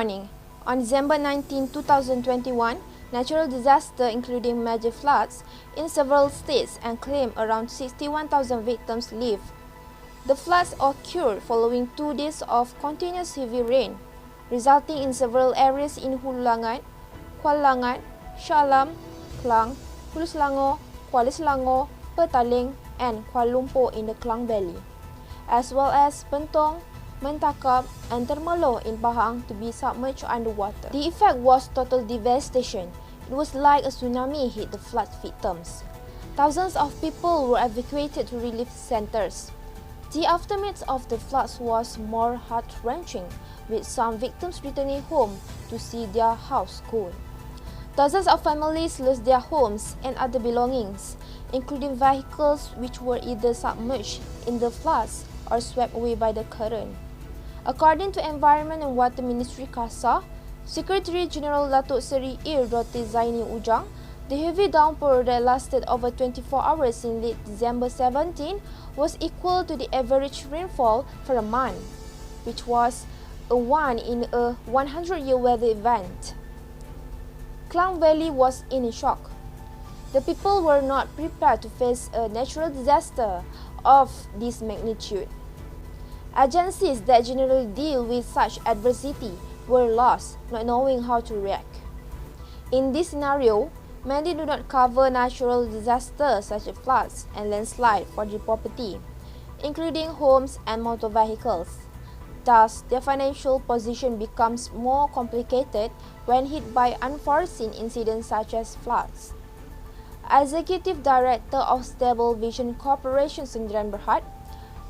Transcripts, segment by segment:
warning. On December 19, 2021, natural disaster including major floods in several states and claimed around 61,000 victims live. The floods occurred following 2 days of continuous heavy rain, resulting in several areas in Hulu Langat, Kuala Langat, Shah Alam, Klang, Hulu Selangor, Kuala Selangor, Petaling and Kuala Lumpur in the Klang Valley, as well as Bentong, Mentakap and Temerloh in Pahang to be submerged underwater. The effect was total devastation. It was like a tsunami hit the flood victims. Thousands of people were evacuated to relief centers. The aftermath of the floods was more heart-wrenching, with some victims returning home to see their house gone. Thousands of families lost their homes and other belongings, including vehicles which were either submerged in the floods or swept away by the current. According to Environment and Water Ministry KASA, Secretary General Datuk Seri Dr. Zaini Ujang, the heavy downpour that lasted over 24 hours in late December 17 was equal to the average rainfall for a month, which was a 1 in a 100-year weather event. Klang Valley was in shock. The people were not prepared to face a natural disaster of this magnitude. Agencies that generally deal with such adversity were lost, not knowing how to react. In this scenario, many do not cover natural disasters such as floods and landslides for their property, including homes and motor vehicles. Thus, their financial position becomes more complicated when hit by unforeseen incidents such as floods. Executive Director of Stable Vision Corporation Sdn Bhd,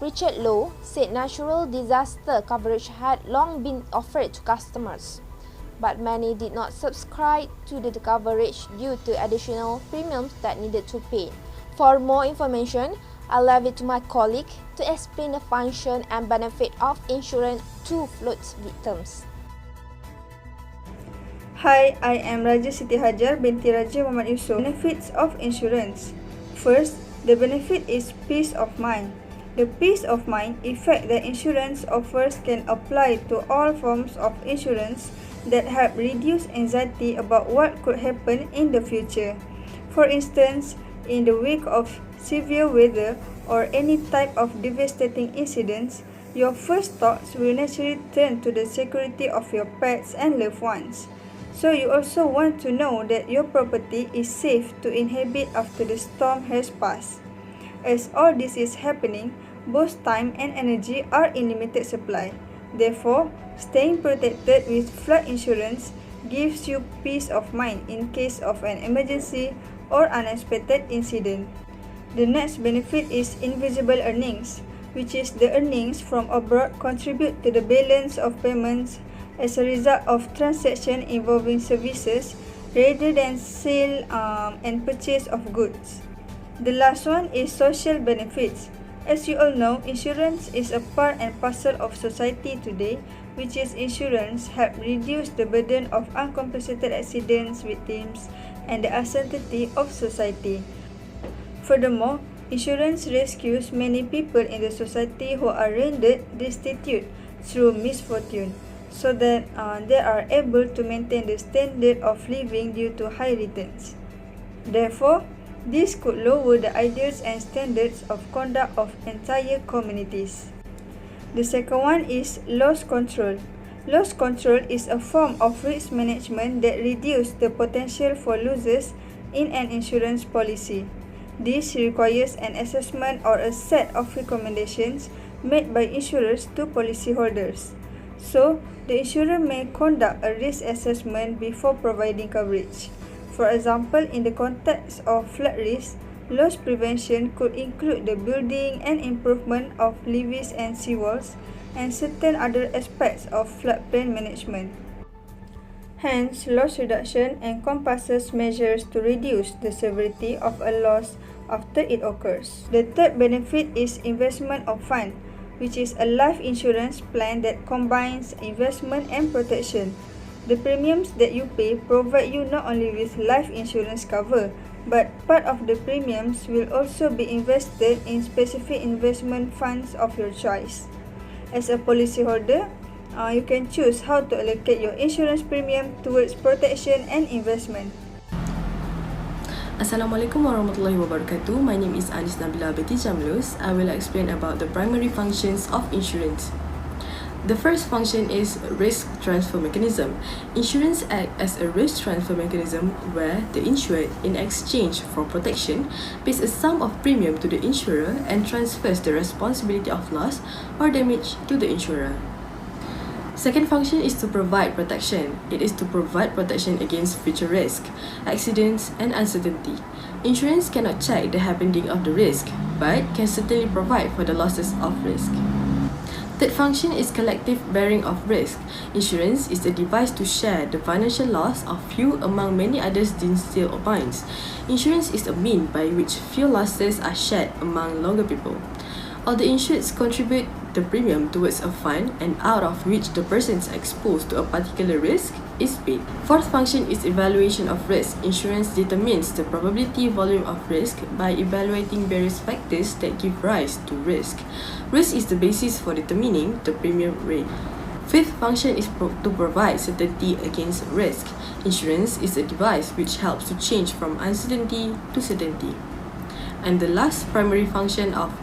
Richard Low, said natural disaster coverage had long been offered to customers, but many did not subscribe to the coverage due to additional premiums that needed to pay. For more information, I'll leave it to my colleague to explain the function and benefit of insurance to flood victims. Hi, I am Raja Siti Hajar binti Raja Muhammad Yusof. Benefits of insurance. First, the benefit is peace of mind. The peace of mind effect that insurance offers can apply to all forms of insurance that help reduce anxiety about what could happen in the future. For instance, in the wake of severe weather or any type of devastating incidents, your first thoughts will naturally turn to the security of your pets and loved ones. So you also want to know that your property is safe to inhabit after the storm has passed. As all this is happening, both time and energy are in limited supply. Therefore, staying protected with flood insurance gives you peace of mind in case of an emergency or unexpected incident. The next benefit is invisible earnings, which is the earnings from abroad contribute to the balance of payments as a result of transactions involving services rather than sale and purchase of goods. The last one is social benefits. As you all know, insurance is a part and parcel of society today, which is insurance help reduce the burden of uncompensated accidents victims and the uncertainty of society. Furthermore, insurance rescues many people in the society who are rendered destitute through misfortune, so that they are able to maintain the standard of living due to high returns. Therefore, this could lower the ideals and standards of conduct of entire communities. The second one is loss control. Loss control is a form of risk management that reduces the potential for losses in an insurance policy. This requires an assessment or a set of recommendations made by insurers to policyholders. So, the insurer may conduct a risk assessment before providing coverage. For example, in the context of flood risk, loss prevention could include the building and improvement of levees and seawalls and certain other aspects of floodplain management. Hence, loss reduction encompasses measures to reduce the severity of a loss after it occurs. The third benefit is investment of fund, which is a life insurance plan that combines investment and protection. The premiums that you pay provide you not only with life insurance cover, but part of the premiums will also be invested in specific investment funds of your choice. As a policyholder, you can choose how to allocate your insurance premium towards protection and investment. Assalamualaikum warahmatullahi wabarakatuh. My name is Anis Nabila Betty Jamlus. I will explain about the primary functions of insurance. The first function is risk transfer mechanism. Insurance acts as a risk transfer mechanism where the insured, in exchange for protection, pays a sum of premium to the insurer and transfers the responsibility of loss or damage to the insurer. Second function is to provide protection. It is to provide protection against future risk, accidents, and uncertainty. Insurance cannot check the happening of the risk, but can certainly provide for the losses of risk. Third function is collective bearing of risk. Insurance is a device to share the financial loss of few among many others, Dean Steele opines. Insurance is a mean by which few losses are shared among longer people. All the insureds contribute the premium towards a fund, and out of which the persons exposed to a particular risk is paid. Fourth function is evaluation of risk. Insurance determines the probability volume of risk by evaluating various factors that give rise to risk. Risk is the basis for determining the premium rate. Fifth function is to provide certainty against risk. Insurance is a device which helps to change from uncertainty to certainty. And the last primary function of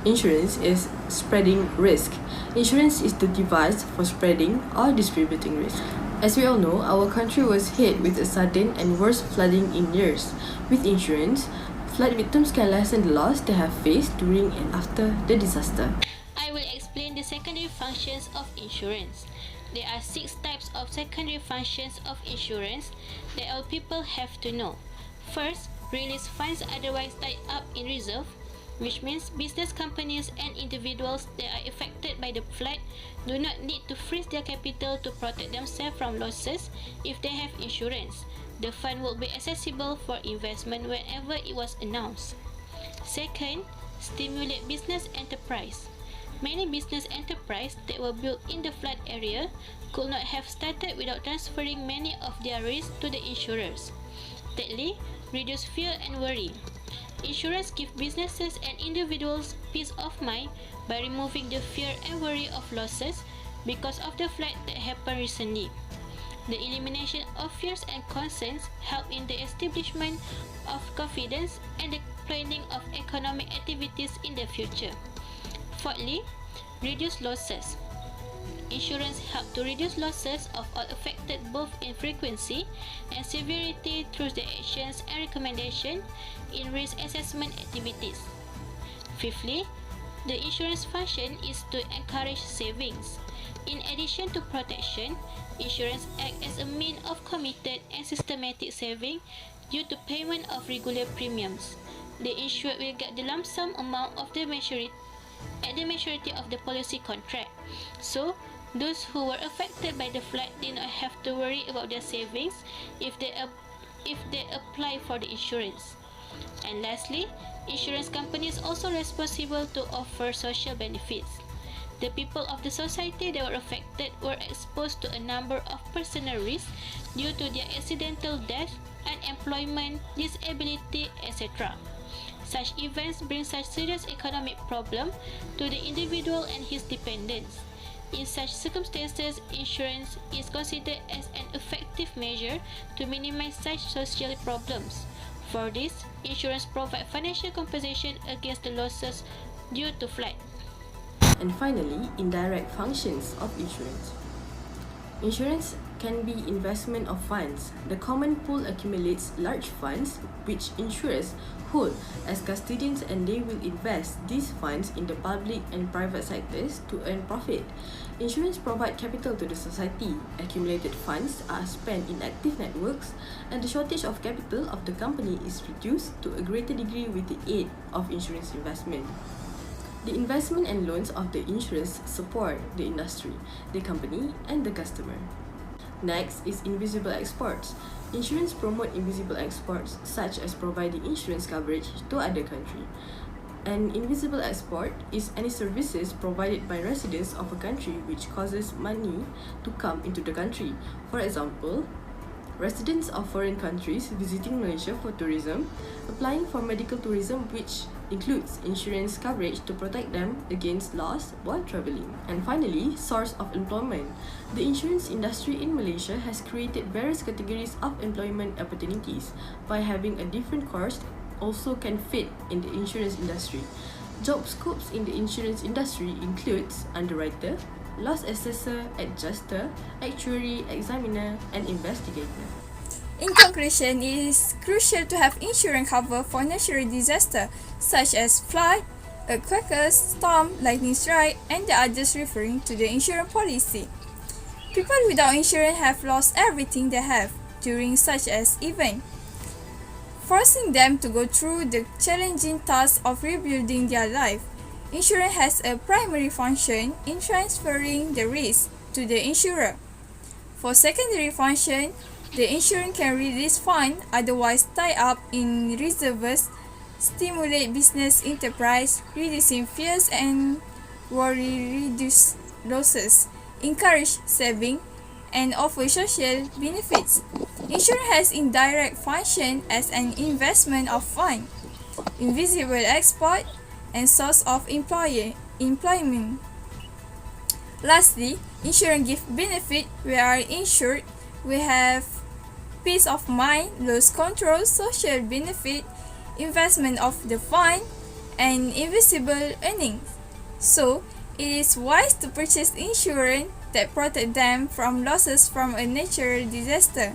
insurance is spreading risk. Insurance is the device for spreading or distributing risk. As we all know, our country was hit with a sudden and worst flooding in years. With insurance, flood victims can lessen the loss they have faced during and after the disaster. I will explain the secondary functions of insurance. There are 6 types of secondary functions of insurance that all people have to know. First, release funds otherwise tied up in reserve, which means business companies and individuals that are affected by the flood do not need to freeze their capital to protect themselves from losses if they have insurance. The fund will be accessible for investment whenever it was announced. Second, stimulate business enterprise. Many business enterprises that were built in the flood area could not have started without transferring many of their risks to the insurers. Thirdly, reduce fear and worry. Insurance gives businesses and individuals peace of mind by removing the fear and worry of losses because of the flood that happened recently. The elimination of fears and concerns help in the establishment of confidence and the planning of economic activities in the future. Fourthly, reduce losses. Insurance helps to reduce losses of all affected both in frequency and severity through the actions and recommendations in risk assessment activities. Fifthly, the insurance function is to encourage savings. In addition to protection, insurance acts as a means of committed and systematic saving due to payment of regular premiums. The insured will get the lump sum amount of the maturity at the maturity of the policy contract. So, those who were affected by the flood did not have to worry about their savings if they apply for the insurance. And lastly, insurance companies are also responsible to offer social benefits. The people of the society that were affected were exposed to a number of personal risks due to their accidental death, unemployment, disability, etc. Such events bring such serious economic problem to the individual and his dependents. In such circumstances, insurance is considered as an effective measure to minimize such social problems. For this, insurance provides financial compensation against the losses due to flood. And finally, indirect functions of insurance. Insurance can be investment of funds. The common pool accumulates large funds which insurers hold as custodians, and they will invest these funds in the public and private sectors to earn profit. Insurance provides capital to the society. Accumulated funds are spent in active networks, and the shortage of capital of the company is reduced to a greater degree with the aid of insurance investment. The investment and loans of the insurers support the industry, the company, and the customer. Next is invisible exports. Insurance promote invisible exports, such as providing insurance coverage to other countries. An invisible export is any services provided by residents of a country which causes money to come into the country. For example, residents of foreign countries visiting Malaysia for tourism, applying for medical tourism, which includes insurance coverage to protect them against loss while traveling. And finally, source of employment. The insurance industry in Malaysia has created various categories of employment opportunities. By having a different course also can fit in the insurance industry. Job scopes in the insurance industry includes underwriter, loss assessor, adjuster, actuary, examiner, and investigator. In conclusion, it is crucial to have insurance cover for natural disaster such as flood, earthquakes, storm, lightning strike, and the others referring to the insurance policy. People without insurance have lost everything they have during such as event, forcing them to go through the challenging task of rebuilding their life. Insurance has a primary function in transferring the risk to the insurer. For secondary function, the insurance can release funds otherwise tied up in reserves, stimulate business enterprise, reducing fears and worry, reduce losses, encourage saving, and offer social benefits. Insurance has indirect function as an investment of fund, invisible export, and source of employment. Lastly, insurance gives benefit. We are insured, we have peace of mind, loss control, social benefit, investment of the fund, and invisible earnings. So, it is wise to purchase insurance that protect them from losses from a natural disaster,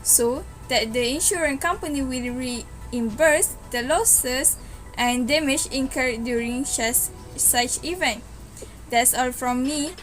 so that the insurance company will reimburse the losses and damage incurred during such event. That's all from me.